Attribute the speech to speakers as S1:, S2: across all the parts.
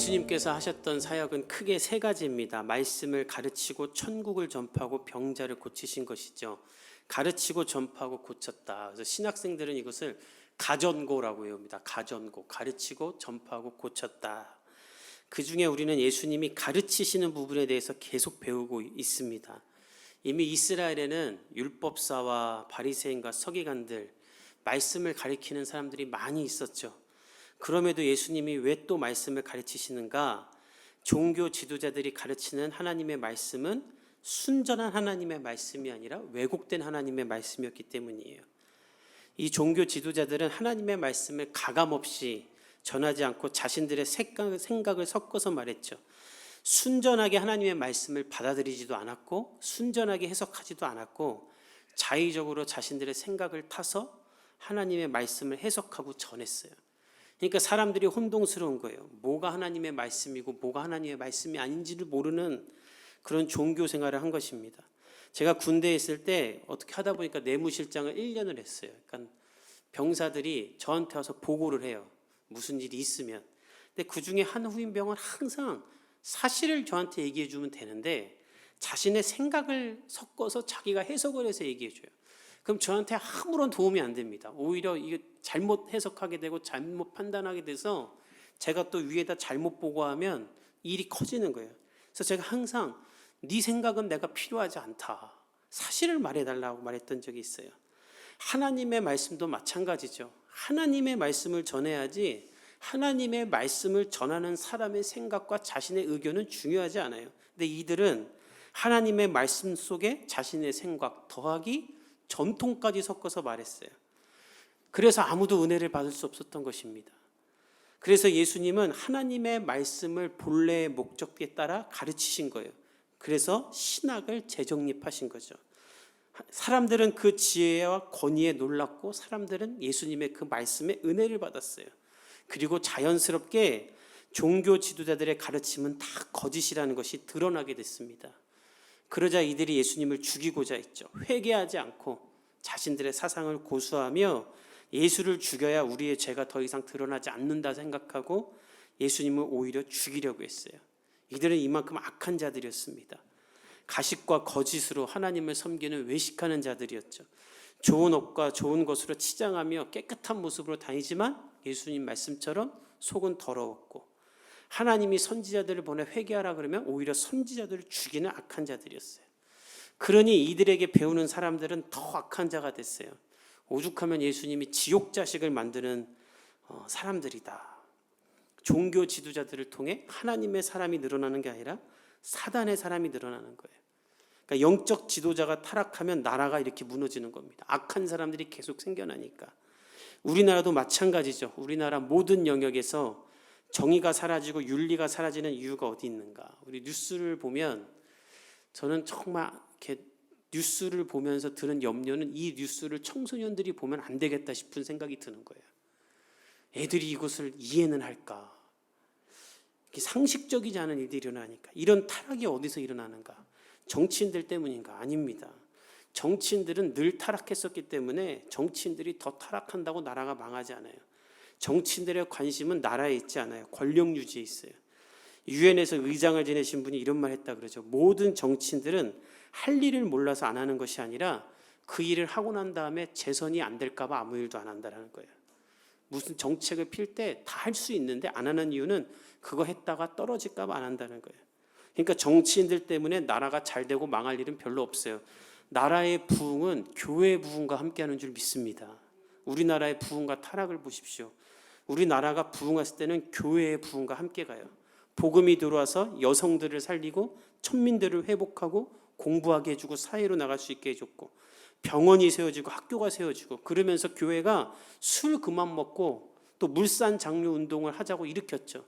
S1: 예수님께서 하셨던 사역은 크게 세 가지입니다. 말씀을 가르치고 천국을 전파하고 병자를 고치신 것이죠. 가르치고 전파하고 고쳤다. 그래서 신학생들은 이것을 가전고라고 외웁니다. 가전고, 가르치고 전파하고 고쳤다. 그 중에 우리는 예수님이 가르치시는 부분에 대해서 계속 배우고 있습니다. 이미 이스라엘에는 율법사와 바리새인과 서기관들, 말씀을 가르치는 사람들이 많이 있었죠. 그럼에도 예수님이 왜 또 말씀을 가르치시는가? 종교 지도자들이 가르치는 하나님의 말씀은 순전한 하나님의 말씀이 아니라 왜곡된 하나님의 말씀이었기 때문이에요. 이 종교 지도자들은 하나님의 말씀을 가감없이 전하지 않고 자신들의 생각을 섞어서 말했죠. 순전하게 하나님의 말씀을 받아들이지도 않았고 순전하게 해석하지도 않았고 자의적으로 자신들의 생각을 타서 하나님의 말씀을 해석하고 전했어요. 그러니까 사람들이 혼동스러운 거예요. 뭐가 하나님의 말씀이고 뭐가 하나님의 말씀이 아닌지를 모르는 그런 종교 생활을 한 것입니다. 제가 군대에 있을 때 어떻게 하다 보니까 내무실장을 1년을 했어요. 그러니까 병사들이 저한테 와서 보고를 해요. 무슨 일이 있으면. 근데 그중에 한 후임병은 항상 사실을 저한테 얘기해 주면 되는데 자신의 생각을 섞어서 자기가 해석을 해서 얘기해 줘요. 그럼 저한테 아무런 도움이 안 됩니다. 오히려 이게 잘못 해석하게 되고 잘못 판단하게 돼서 제가 또 위에다 잘못 보고하면 일이 커지는 거예요. 그래서 제가 항상 네 생각은 내가 필요하지 않다. 사실을 말해달라고 말했던 적이 있어요. 하나님의 말씀도 마찬가지죠. 하나님의 말씀을 전해야지 하나님의 말씀을 전하는 사람의 생각과 자신의 의견은 중요하지 않아요. 근데 이들은 하나님의 말씀 속에 자신의 생각 더하기 전통까지 섞어서 말했어요. 그래서 아무도 은혜를 받을 수 없었던 것입니다. 그래서 예수님은 하나님의 말씀을 본래의 목적에 따라 가르치신 거예요. 그래서 신학을 재정립하신 거죠. 사람들은 그 지혜와 권위에 놀랐고 사람들은 예수님의 그 말씀에 은혜를 받았어요. 그리고 자연스럽게 종교 지도자들의 가르침은 다 거짓이라는 것이 드러나게 됐습니다. 그러자 이들이 예수님을 죽이고자 했죠. 회개하지 않고 자신들의 사상을 고수하며 예수를 죽여야 우리의 죄가 더 이상 드러나지 않는다 생각하고 예수님을 오히려 죽이려고 했어요. 이들은 이만큼 악한 자들이었습니다. 가식과 거짓으로 하나님을 섬기는 외식하는 자들이었죠. 좋은 옷과 좋은 것으로 치장하며 깨끗한 모습으로 다니지만 예수님 말씀처럼 속은 더러웠고 하나님이 선지자들을 보내 회개하라 그러면 오히려 선지자들을 죽이는 악한 자들이었어요. 그러니 이들에게 배우는 사람들은 더 악한 자가 됐어요. 오죽하면 예수님이 지옥 자식을 만드는 사람들이다. 종교 지도자들을 통해 하나님의 사람이 늘어나는 게 아니라 사단의 사람이 늘어나는 거예요. 그러니까 영적 지도자가 타락하면 나라가 이렇게 무너지는 겁니다. 악한 사람들이 계속 생겨나니까. 우리나라도 마찬가지죠. 우리나라 모든 영역에서 정의가 사라지고 윤리가 사라지는 이유가 어디 있는가? 우리 뉴스를 보면 저는 정말 이렇게 뉴스를 보면서 드는 염려는 이 뉴스를 청소년들이 보면 안 되겠다 싶은 생각이 드는 거예요. 애들이 이것을 이해는 할까? 상식적이지 않은 일들이 일어나니까. 이런 타락이 어디서 일어나는가? 정치인들 때문인가? 아닙니다. 정치인들은 늘 타락했었기 때문에 정치인들이 더 타락한다고 나라가 망하지 않아요. 정치인들의 관심은 나라에 있지 않아요. 권력 유지에 있어요. 유엔에서 의장을 지내신 분이 이런 말 했다 그러죠. 모든 정치인들은 할 일을 몰라서 안 하는 것이 아니라 그 일을 하고 난 다음에 재선이 안 될까 봐 아무 일도 안 한다는 거예요. 무슨 정책을 필 때 다 할 수 있는데 안 하는 이유는 그거 했다가 떨어질까 봐 안 한다는 거예요. 그러니까 정치인들 때문에 나라가 잘 되고 망할 일은 별로 없어요. 나라의 부흥은 교회의 부흥과 함께하는 줄 믿습니다. 우리나라의 부흥과 타락을 보십시오. 우리나라가 부흥했을 때는 교회의 부흥과 함께 가요. 복음이 들어와서 여성들을 살리고 천민들을 회복하고 공부하게 해주고 사회로 나갈 수 있게 해줬고 병원이 세워지고 학교가 세워지고 그러면서 교회가 술 그만 먹고 또 물산 장려 운동을 하자고 일으켰죠.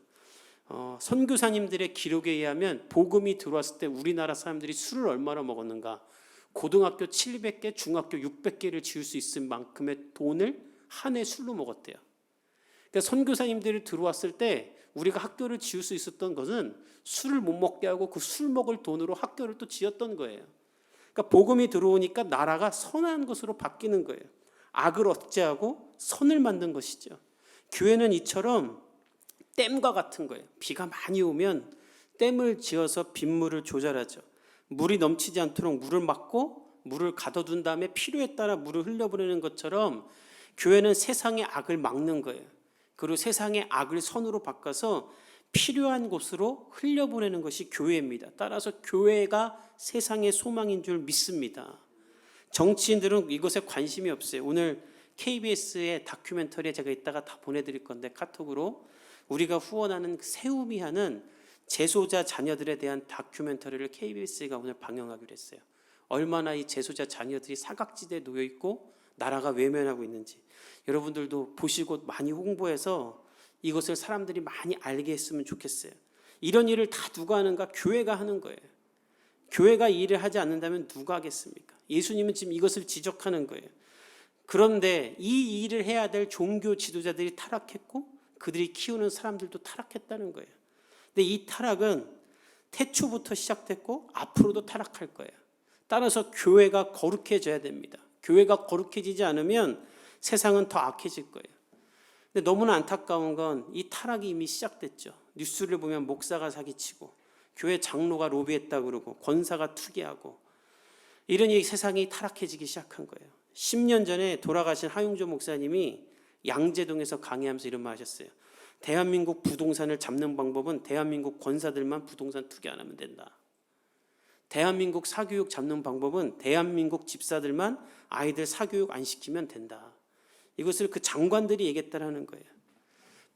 S1: 선교사님들의 기록에 의하면 복음이 들어왔을 때 우리나라 사람들이 술을 얼마나 먹었는가? 고등학교 700개, 중학교 600개를 지을 수 있을 만큼의 돈을 한 해 술로 먹었대요. 그러니까 선교사님들이 들어왔을 때 우리가 학교를 지을 수 있었던 것은 술을 못 먹게 하고 그 술 먹을 돈으로 학교를 또 지었던 거예요. 그러니까 복음이 들어오니까 나라가 선한 것으로 바뀌는 거예요. 악을 억제하고 선을 만든 것이죠. 교회는 이처럼 댐과 같은 거예요. 비가 많이 오면 댐을 지어서 빗물을 조절하죠. 물이 넘치지 않도록 물을 막고 물을 가둬둔 다음에 필요에 따라 물을 흘려보내는 것처럼 교회는 세상의 악을 막는 거예요. 그리고 세상의 악을 선으로 바꿔서 필요한 곳으로 흘려보내는 것이 교회입니다. 따라서 교회가 세상의 소망인 줄 믿습니다. 정치인들은 이것에 관심이 없어요. 오늘 KBS의 다큐멘터리에 제가 이따가 다 보내드릴 건데 카톡으로 우리가 후원하는 세움이 하는 재소자 자녀들에 대한 다큐멘터리를 KBS가 오늘 방영하기로 했어요. 얼마나 이 재소자 자녀들이 사각지대에 놓여 있고 나라가 외면하고 있는지 여러분들도 보시고 많이 홍보해서 이것을 사람들이 많이 알게 했으면 좋겠어요. 이런 일을 다 누가 하는가? 교회가 하는 거예요. 교회가 이 일을 하지 않는다면 누가 하겠습니까? 예수님은 지금 이것을 지적하는 거예요. 그런데 이 일을 해야 될 종교 지도자들이 타락했고 그들이 키우는 사람들도 타락했다는 거예요. 근데 이 타락은 태초부터 시작됐고 앞으로도 타락할 거예요. 따라서 교회가 거룩해져야 됩니다. 교회가 거룩해지지 않으면 세상은 더 악해질 거예요. 근데 너무나 안타까운 건 이 타락이 이미 시작됐죠. 뉴스를 보면 목사가 사기치고 교회 장로가 로비했다고 그러고 권사가 투기하고 이러니 세상이 타락해지기 시작한 거예요. 10년 전에 돌아가신 하용조 목사님이 양재동에서 강의하면서 이런 말 하셨어요. 대한민국 부동산을 잡는 방법은 대한민국 권사들만 부동산 투기 안 하면 된다. 대한민국 사교육 잡는 방법은 대한민국 집사들만 아이들 사교육 안 시키면 된다. 이것을 그 장관들이 얘기했다는 거예요.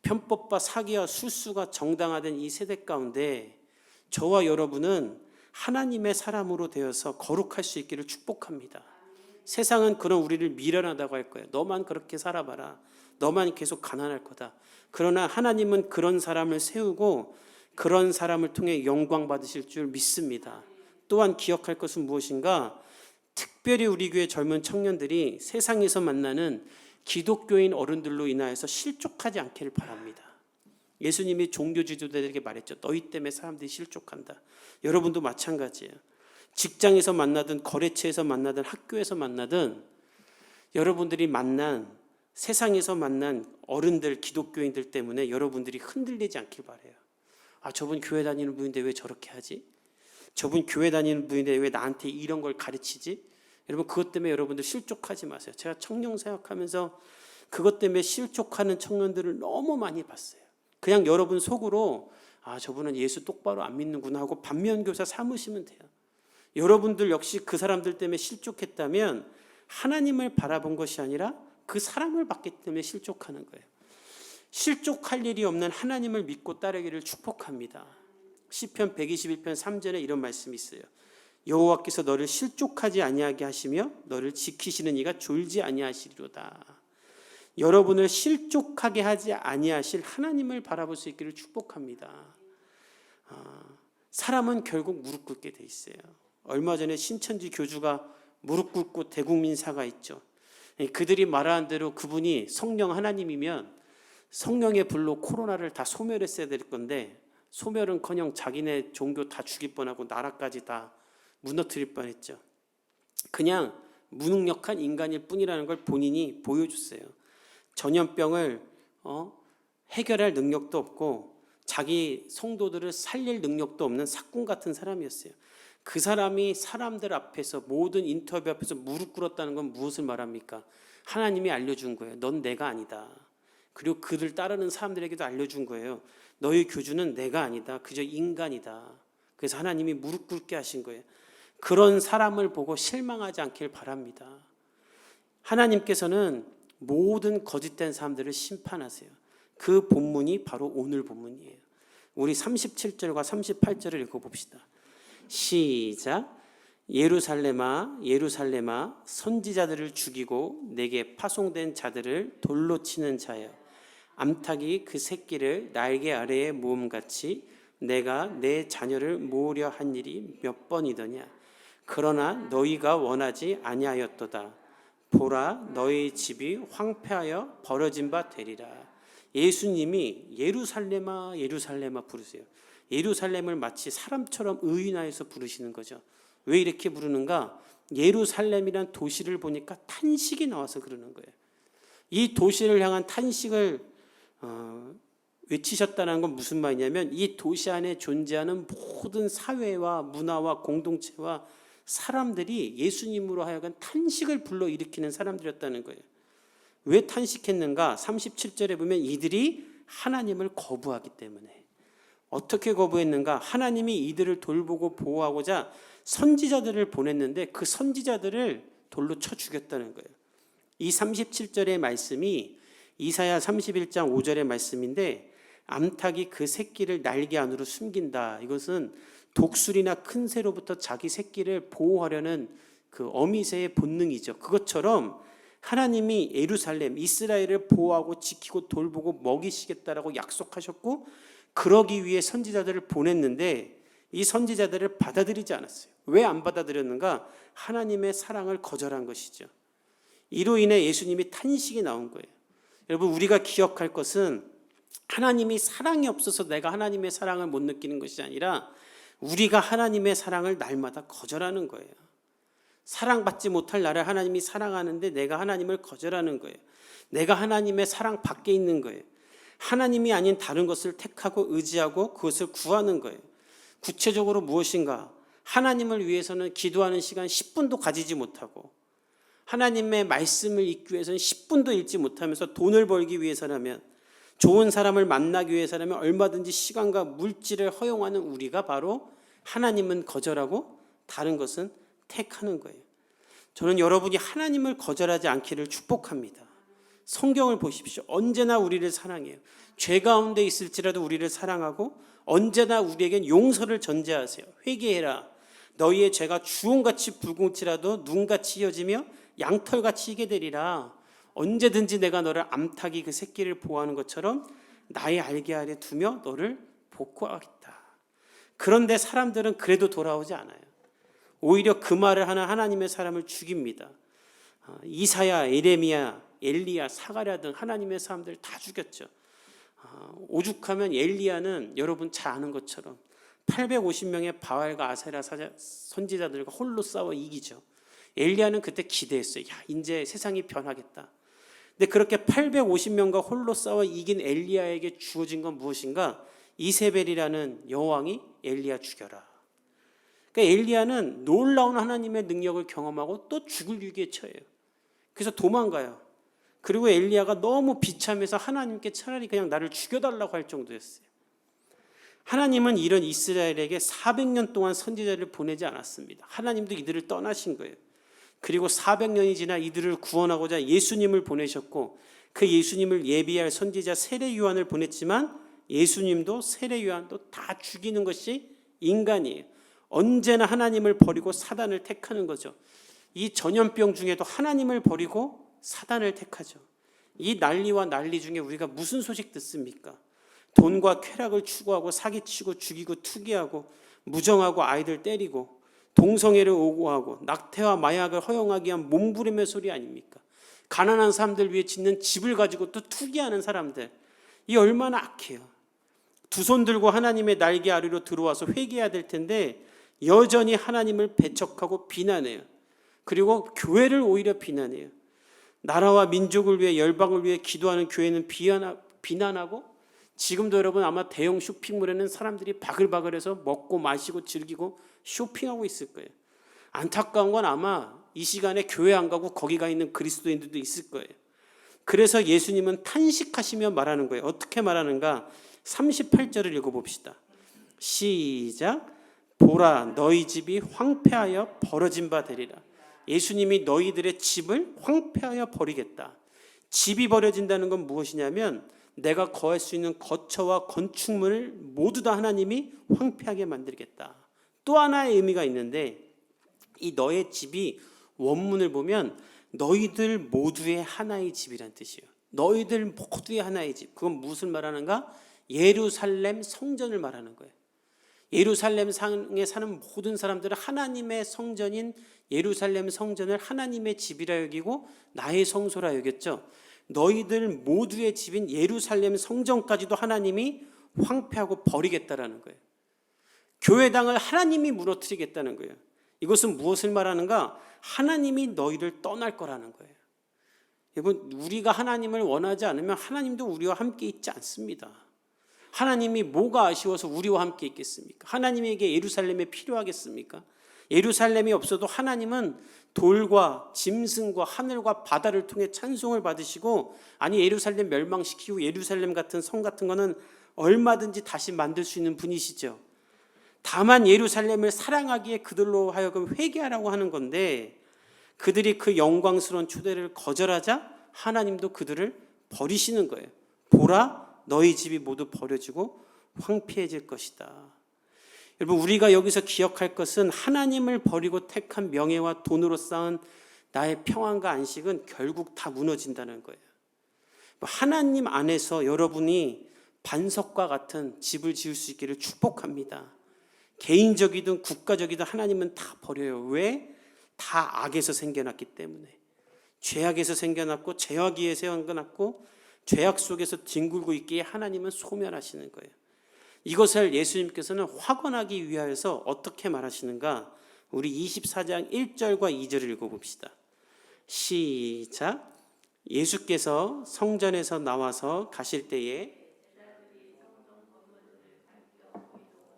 S1: 편법과 사기와 술수가 정당화된 이 세대 가운데 저와 여러분은 하나님의 사람으로 되어서 거룩할 수 있기를 축복합니다. 세상은 그런 우리를 미련하다고 할 거예요. 너만 그렇게 살아봐라. 너만 계속 가난할 거다. 그러나 하나님은 그런 사람을 세우고 그런 사람을 통해 영광 받으실 줄 믿습니다. 또한 기억할 것은 무엇인가? 특별히 우리 교회 젊은 청년들이 세상에서 만나는 기독교인 어른들로 인하여서 실족하지 않기를 바랍니다. 예수님이 종교 지도자들에게 말했죠. 너희 때문에 사람들이 실족한다. 여러분도 마찬가지예요. 직장에서 만나든 거래처에서 만나든 학교에서 만나든 여러분들이 만난 세상에서 만난 어른들 기독교인들 때문에 여러분들이 흔들리지 않길 바라요. 아, 저분 교회 다니는 분인데 왜 저렇게 하지? 저분 교회 다니는 분인데 왜 나한테 이런 걸 가르치지? 여러분 그것 때문에 여러분들 실족하지 마세요. 제가 청년 사역하면서 그것 때문에 실족하는 청년들을 너무 많이 봤어요. 그냥 여러분 속으로 아, 저분은 예수 똑바로 안 믿는구나 하고 반면교사 삼으시면 돼요. 여러분들 역시 그 사람들 때문에 실족했다면 하나님을 바라본 것이 아니라 그 사람을 봤기 때문에 실족하는 거예요. 실족할 일이 없는 하나님을 믿고 따르기를 축복합니다. 시편 121편 3절에 이런 말씀이 있어요. 여호와께서 너를 실족하지 아니하게 하시며 너를 지키시는 이가 졸지 아니하시리로다. 여러분을 실족하게 하지 아니하실 하나님을 바라볼 수 있기를 축복합니다. 사람은 결국 무릎 꿇게 돼 있어요. 얼마 전에 신천지 교주가 무릎 꿇고 대국민사가 있죠. 그들이 말하는 대로 그분이 성령 하나님이면 성령의 불로 코로나를 다 소멸했어야 될 건데 소멸은커녕 자기네 종교 다 죽일 뻔하고 나라까지 다 무너뜨릴 뻔했죠. 그냥 무능력한 인간일 뿐이라는 걸 본인이 보여줬어요. 전염병을 해결할 능력도 없고 자기 성도들을 살릴 능력도 없는 삭군 같은 사람이었어요. 그 사람이 사람들 앞에서 모든 인터뷰 앞에서 무릎 꿇었다는 건 무엇을 말합니까? 하나님이 알려준 거예요. 넌 내가 아니다. 그리고 그들 따르는 사람들에게도 알려준 거예요. 너희 교주는 내가 아니다. 그저 인간이다. 그래서 하나님이 무릎 꿇게 하신 거예요. 그런 사람을 보고 실망하지 않길 바랍니다. 하나님께서는 모든 거짓된 사람들을 심판하세요. 그 본문이 바로 오늘 본문이에요. 우리 37절과 38절을 읽어봅시다. 시작. 예루살렘아 예루살렘아 선지자들을 죽이고 내게 파송된 자들을 돌로 치는 자여 암탉이 그 새끼를 날개 아래에 모음같이 내가 내 자녀를 모으려 한 일이 몇 번이더냐. 그러나 너희가 원하지 아니하였도다. 보라 너희 집이 황폐하여 버려진 바 되리라. 예수님이 예루살렘아 예루살렘아 부르세요. 예루살렘을 마치 사람처럼 의인하여서 부르시는 거죠. 왜 이렇게 부르는가? 예루살렘이란 도시를 보니까 탄식이 나와서 그러는 거예요. 이 도시를 향한 탄식을 외치셨다는 건 무슨 말이냐면 이 도시 안에 존재하는 모든 사회와 문화와 공동체와 사람들이 예수님으로 하여금 탄식을 불러일으키는 사람들이었다는 거예요. 왜 탄식했는가? 37절에 보면 이들이 하나님을 거부하기 때문에. 어떻게 거부했는가? 하나님이 이들을 돌보고 보호하고자 선지자들을 보냈는데 그 선지자들을 돌로 쳐 죽였다는 거예요. 이 37절의 말씀이 이사야 31장 5절의 말씀인데 암탉이 그 새끼를 날개 안으로 숨긴다. 이것은 독수리나 큰 새로부터 자기 새끼를 보호하려는 그 어미새의 본능이죠. 그것처럼 하나님이 예루살렘, 이스라엘을 보호하고 지키고 돌보고 먹이시겠다라고 약속하셨고 그러기 위해 선지자들을 보냈는데 이 선지자들을 받아들이지 않았어요. 왜 안 받아들였는가? 하나님의 사랑을 거절한 것이죠. 이로 인해 예수님이 탄식이 나온 거예요. 여러분, 우리가 기억할 것은 하나님이 사랑이 없어서 내가 하나님의 사랑을 못 느끼는 것이 아니라 우리가 하나님의 사랑을 날마다 거절하는 거예요. 사랑받지 못할 나를 하나님이 사랑하는데 내가 하나님을 거절하는 거예요. 내가 하나님의 사랑 밖에 있는 거예요. 하나님이 아닌 다른 것을 택하고 의지하고 그것을 구하는 거예요. 구체적으로 무엇인가? 하나님을 위해서는 기도하는 시간 10분도 가지지 못하고 하나님의 말씀을 읽기 위해서는 10분도 읽지 못하면서 돈을 벌기 위해서라면 좋은 사람을 만나기 위해서라면 얼마든지 시간과 물질을 허용하는 우리가 바로 하나님은 거절하고 다른 것은 택하는 거예요. 저는 여러분이 하나님을 거절하지 않기를 축복합니다. 성경을 보십시오. 언제나 우리를 사랑해요. 죄 가운데 있을지라도 우리를 사랑하고 언제나 우리에겐 용서를 전제하세요. 회개해라. 너희의 죄가 주홍같이 붉을지라도 눈같이 이어지며 양털같이 희게 되리라. 언제든지 내가 너를 암탉이 그 새끼를 보호하는 것처럼 나의 알게 아래 두며 너를 복구하겠다. 그런데 사람들은 그래도 돌아오지 않아요. 오히려 그 말을 하는 하나님의 사람을 죽입니다. 이사야, 예레미야, 엘리야, 사가랴 등 하나님의 사람들 다 죽였죠. 오죽하면 엘리야는 여러분 잘 아는 것처럼 850명의 바알과 아세라 선지자들과 홀로 싸워 이기죠. 엘리야는 그때 기대했어요. 야, 이제 세상이 변하겠다. 근데 그렇게 850명과 홀로 싸워 이긴 엘리야에게 주어진 건 무엇인가? 이세벨이라는 여왕이 엘리야 죽여라. 그러니까 엘리야는 놀라운 하나님의 능력을 경험하고 또 죽을 위기에 처해요. 그래서 도망가요. 그리고 엘리야가 너무 비참해서 하나님께 차라리 그냥 나를 죽여달라고 할 정도였어요. 하나님은 이런 이스라엘에게 400년 동안 선지자를 보내지 않았습니다. 하나님도 이들을 떠나신 거예요. 그리고 400년이 지나 이들을 구원하고자 예수님을 보내셨고 그 예수님을 예비할 선지자 세례 요한을 보냈지만 예수님도 세례 요한도 다 죽이는 것이 인간이에요. 언제나 하나님을 버리고 사단을 택하는 거죠. 이 전염병 중에도 하나님을 버리고 사단을 택하죠. 이 난리와 난리 중에 우리가 무슨 소식 듣습니까? 돈과 쾌락을 추구하고 사기치고 죽이고 투기하고 무정하고 아이들 때리고 동성애를 오고하고 낙태와 마약을 허용하기 위한 몸부림의 소리 아닙니까? 가난한 사람들 위해 짓는 집을 가지고 또 투기하는 사람들, 이 얼마나 악해요. 두 손 들고 하나님의 날개 아래로 들어와서 회개해야 될 텐데 여전히 하나님을 배척하고 비난해요. 그리고 교회를 오히려 비난해요. 나라와 민족을 위해 열방을 위해 기도하는 교회는 비난하고 지금도 여러분 아마 대형 쇼핑몰에는 사람들이 바글바글해서 먹고 마시고 즐기고 쇼핑하고 있을 거예요. 안타까운 건 아마 이 시간에 교회 안 가고 거기 가 있는 그리스도인들도 있을 거예요. 그래서 예수님은 탄식하시며 말하는 거예요. 어떻게 말하는가? 38절을 읽어봅시다. 시작. 보라, 너희 집이 황폐하여 벌어진 바 되리라. 예수님이 너희들의 집을 황폐하여 버리겠다. 집이 버려진다는 건 무엇이냐면 내가 거할 수 있는 거처와 건축물을 모두 다 하나님이 황폐하게 만들겠다. 또 하나의 의미가 있는데 이 너의 집이 원문을 보면 너희들 모두의 하나의 집이란 뜻이에요. 너희들 모두의 하나의 집. 그건 무슨 말하는가? 예루살렘 성전을 말하는 거예요. 예루살렘 상에 사는 모든 사람들은 하나님의 성전인 예루살렘 성전을 하나님의 집이라 여기고 나의 성소라 여겼죠. 너희들 모두의 집인 예루살렘 성전까지도 하나님이 황폐하고 버리겠다라는 거예요. 교회당을 하나님이 무너뜨리겠다는 거예요. 이것은 무엇을 말하는가? 하나님이 너희를 떠날 거라는 거예요. 여러분, 우리가 하나님을 원하지 않으면 하나님도 우리와 함께 있지 않습니다. 하나님이 뭐가 아쉬워서 우리와 함께 있겠습니까? 하나님에게 예루살렘이 필요하겠습니까? 예루살렘이 없어도 하나님은 돌과 짐승과 하늘과 바다를 통해 찬송을 받으시고, 아니 예루살렘 멸망시키고 예루살렘 같은 성 같은 거는 얼마든지 다시 만들 수 있는 분이시죠. 다만 예루살렘을 사랑하기에 그들로 하여금 회개하라고 하는 건데, 그들이 그 영광스러운 초대를 거절하자 하나님도 그들을 버리시는 거예요. 보라, 너희 집이 모두 버려지고 황폐해질 것이다. 여러분, 우리가 여기서 기억할 것은 하나님을 버리고 택한 명예와 돈으로 쌓은 나의 평안과 안식은 결국 다 무너진다는 거예요. 하나님 안에서 여러분이 반석과 같은 집을 지을 수 있기를 축복합니다. 개인적이든 국가적이든 하나님은 다 버려요. 왜? 다 악에서 생겨났기 때문에. 죄악에서 생겨났고 죄악위에서 생겨났고 죄악 속에서 뒹굴고 있기에 하나님은 소멸하시는 거예요. 이것을 예수님께서는 확언하기 위하여서 어떻게 말하시는가? 우리 24장 1절과 2절을 읽어봅시다. 시작. 예수께서 성전에서 나와서 가실 때에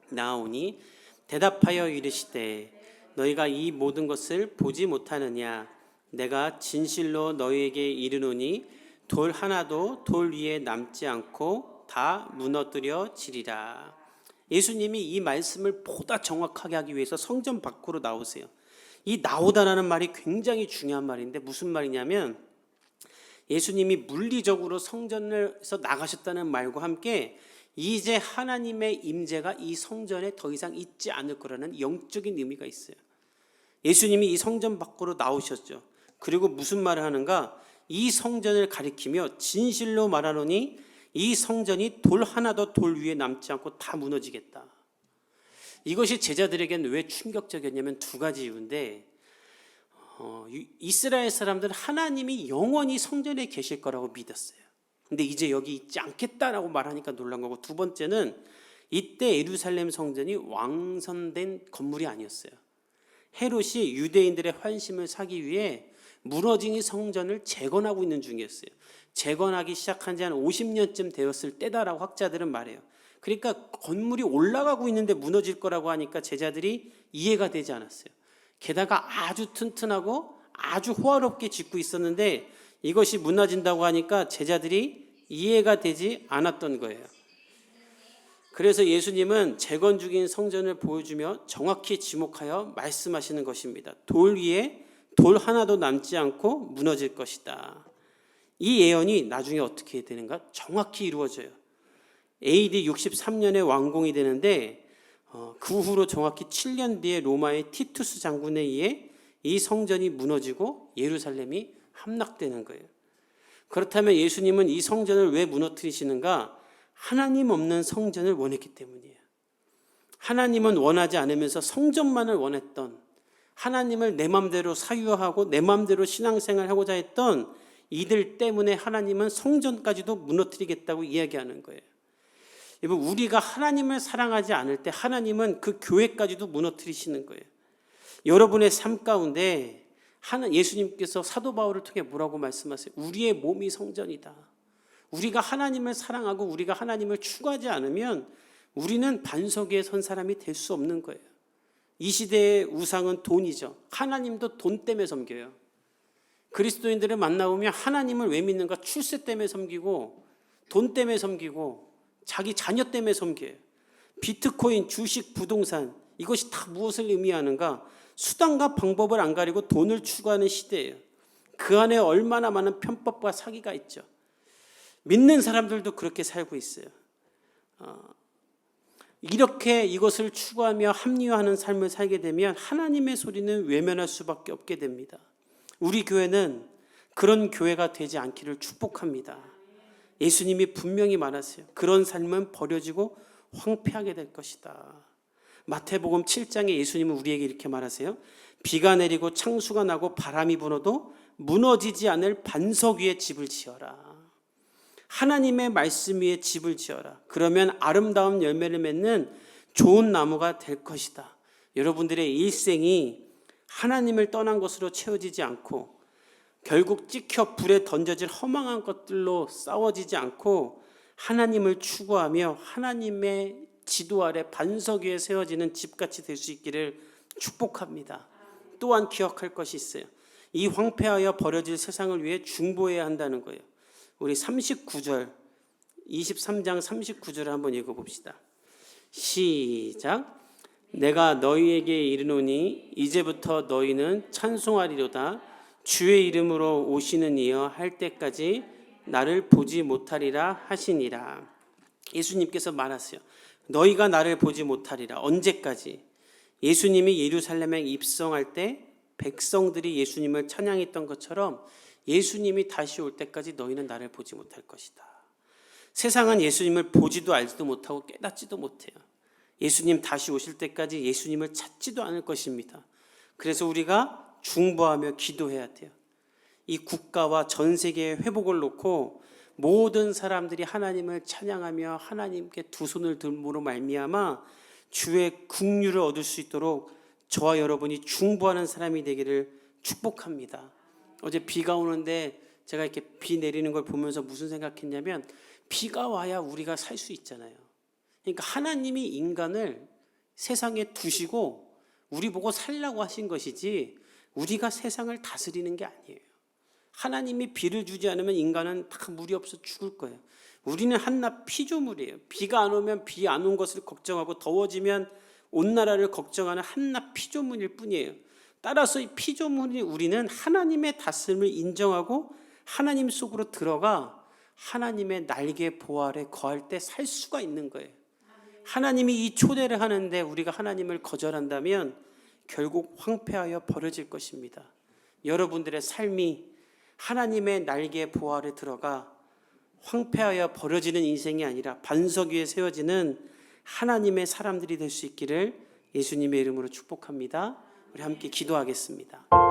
S1: 나오니 대답하여 이르시되 너희가 이 모든 것을 보지 못하느냐? 내가 진실로 너희에게 이르노니 돌 하나도 돌 위에 남지 않고 다 무너뜨려지리라. 예수님이 이 말씀을 보다 정확하게 하기 위해서 성전 밖으로 나오세요. 이 나오다라는 말이 굉장히 중요한 말인데 무슨 말이냐면, 예수님이 물리적으로 성전에서 나가셨다는 말과 함께 이제 하나님의 임재가 이 성전에 더 이상 있지 않을 거라는 영적인 의미가 있어요. 예수님이 이 성전 밖으로 나오셨죠. 그리고 무슨 말을 하는가? 이 성전을 가리키며 진실로 말하노니 이 성전이 돌 하나도 돌 위에 남지 않고 다 무너지겠다. 이것이 제자들에게는 왜 충격적이었냐면 두 가지 이유인데, 이스라엘 사람들은 하나님이 영원히 성전에 계실 거라고 믿었어요. 근데 이제 여기 있지 않겠다라고 말하니까 놀란 거고, 두 번째는 이때 예루살렘 성전이 완성된 건물이 아니었어요. 헤롯이 유대인들의 환심을 사기 위해 무너진 이 성전을 재건하고 있는 중이었어요. 재건하기 시작한 지 한 50년쯤 되었을 때다라고 학자들은 말해요. 그러니까 건물이 올라가고 있는데 무너질 거라고 하니까 제자들이 이해가 되지 않았어요. 게다가 아주 튼튼하고 아주 호화롭게 짓고 있었는데 이것이 무너진다고 하니까 제자들이 이해가 되지 않았던 거예요. 그래서 예수님은 재건 중인 성전을 보여주며 정확히 지목하여 말씀하시는 것입니다. 돌 위에 돌 하나도 남지 않고 무너질 것이다. 이 예언이 나중에 어떻게 되는가? 정확히 이루어져요. AD 63년에 완공이 되는데 그 후로 정확히 7년 뒤에 로마의 티투스 장군에 의해 이 성전이 무너지고 예루살렘이 함락되는 거예요. 그렇다면 예수님은 이 성전을 왜 무너뜨리시는가? 하나님 없는 성전을 원했기 때문이에요. 하나님은 원하지 않으면서 성전만을 원했던, 하나님을 내 마음대로 사유하고 내 마음대로 신앙생활하고자 했던 이들 때문에 하나님은 성전까지도 무너뜨리겠다고 이야기하는 거예요. 여러분, 우리가 하나님을 사랑하지 않을 때 하나님은 그 교회까지도 무너뜨리시는 거예요. 여러분의 삶 가운데 예수님께서 사도 바울을 통해 뭐라고 말씀하세요? 우리의 몸이 성전이다. 우리가 하나님을 사랑하고 우리가 하나님을 추구하지 않으면 우리는 반석 위에 선 사람이 될 수 없는 거예요. 이 시대의 우상은 돈이죠. 하나님도 돈 때문에 섬겨요. 그리스도인들을 만나보면 하나님을 왜 믿는가? 출세 때문에 섬기고 돈 때문에 섬기고 자기 자녀 때문에 섬겨요. 비트코인, 주식, 부동산, 이것이 다 무엇을 의미하는가? 수단과 방법을 안 가리고 돈을 추구하는 시대예요. 그 안에 얼마나 많은 편법과 사기가 있죠. 믿는 사람들도 그렇게 살고 있어요. 이렇게 이것을 추구하며 합리화하는 삶을 살게 되면 하나님의 소리는 외면할 수밖에 없게 됩니다. 우리 교회는 그런 교회가 되지 않기를 축복합니다. 예수님이 분명히 말하세요. 그런 삶은 버려지고 황폐하게 될 것이다. 마태복음 7장에 예수님은 우리에게 이렇게 말하세요. 비가 내리고 창수가 나고 바람이 불어도 무너지지 않을 반석 위에 집을 지어라. 하나님의 말씀 위에 집을 지어라. 그러면 아름다운 열매를 맺는 좋은 나무가 될 것이다. 여러분들의 일생이 하나님을 떠난 것으로 채워지지 않고 결국 찍혀 불에 던져질 허망한 것들로 싸워지지 않고 하나님을 추구하며 하나님의 지도 아래 반석 위에 세워지는 집같이 될 수 있기를 축복합니다. 또한 기억할 것이 있어요. 이 황폐하여 버려질 세상을 위해 중보해야 한다는 거예요. 우리 39절, 23장 39절을 한번 읽어봅시다. 시작. 내가 너희에게 이르노니 이제부터 너희는 찬송하리로다. 주의 이름으로 오시는 이여 할 때까지 나를 보지 못하리라 하시니라. 예수님께서 말하세요. 너희가 나를 보지 못하리라. 언제까지? 예수님이 예루살렘에 입성할 때 백성들이 예수님을 찬양했던 것처럼 예수님이 다시 올 때까지 너희는 나를 보지 못할 것이다. 세상은 예수님을 보지도 알지도 못하고 깨닫지도 못해요. 예수님 다시 오실 때까지 예수님을 찾지도 않을 것입니다. 그래서 우리가 중보하며 기도해야 돼요. 이 국가와 전 세계의 회복을 놓고 모든 사람들이 하나님을 찬양하며 하나님께 두 손을 들므로 말미암아 주의 긍휼을 얻을 수 있도록 저와 여러분이 중보하는 사람이 되기를 축복합니다. 어제 비가 오는데 제가 이렇게 비 내리는 걸 보면서 무슨 생각했냐면 비가 와야 우리가 살 수 있잖아요. 그러니까 하나님이 인간을 세상에 두시고 우리 보고 살라고 하신 것이지 우리가 세상을 다스리는 게 아니에요. 하나님이 비를 주지 않으면 인간은 다 물이 없어 죽을 거예요. 우리는 한낱 피조물이에요. 비가 안 오면 비 안 온 것을 걱정하고 더워지면 온 나라를 걱정하는 한낱 피조물일 뿐이에요. 따라서 이 피조물이 우리는 하나님의 다스림을 인정하고 하나님 속으로 들어가 하나님의 날개 보호 아래 거할 때 살 수가 있는 거예요. 하나님이 이 초대를 하는데 우리가 하나님을 거절한다면 결국 황폐하여 버려질 것입니다. 여러분들의 삶이 하나님의 날개 보호 아래 들어가 황폐하여 버려지는 인생이 아니라 반석 위에 세워지는 하나님의 사람들이 될 수 있기를 예수님의 이름으로 축복합니다. 우리 함께 기도하겠습니다.